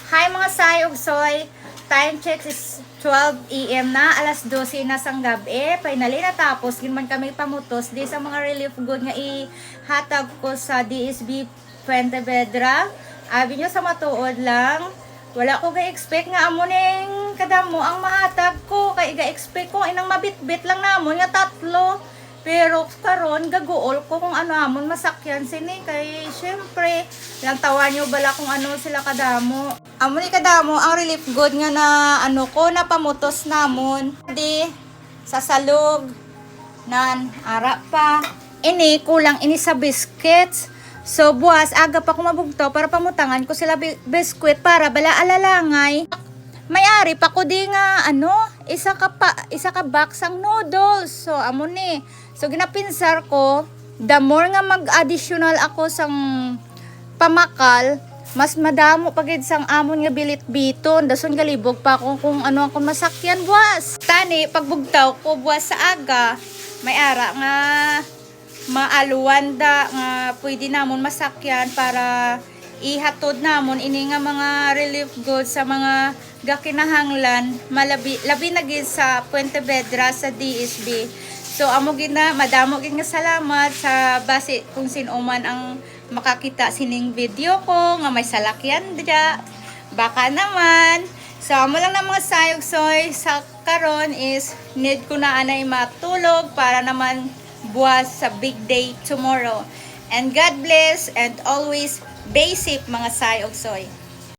Hi mga say ug soy. Time check is 12 AM na, alas 12 na sang gabi. Finally natapos gin man kami pamutos di sa mga relief good nga ihatag ko sa DSB Puente Vedra. Abi nyo sa matuod lang. Wala ko ga-expect nga amo ning kadamo ang mahatag ko. Kay ga-expect ko inang mabitbit lang namon nga tatlo. Pero karon gaguol ko kung ano amon masakyan sini kay syempre lang tawa nyo bala kung ano sila kadamo. Amo ni kadamo ang relief good nga na ano ko napamutos namon. Di sa salog nan ara pa. Ini kulang ini sa biscuits. So buwas aga pa ko mabugto para pamutangan ko sila biscuit para bala alalangay. May-ari pa ko di nga ano, isa ka box ang noodles. So amo ni. So ginapinsar ko, the more nga mag-additional ako sang pamakal, mas madamo pagid sang amon nga bilit-biton. Dason galibog pa ako kung ano akong masakyan buwas. Tani pagbugtaw ko buwas sa aga, may ara nga maaluwanda nga pwede namon masakyan para ihatod namon ini nga mga relief goods sa mga gakinahanglan labi na gid sa Puente Vedra sa DSB. So amo gid na madamo gid nga salamat sa base kung sino man ang makakita sining video ko nga may salakyan dya. Baka naman. So amo lang na mga sayog soy sa karon is need ko na anay matulog para naman buwas sa big day tomorrow. And God bless and always be safe mga sayog soy.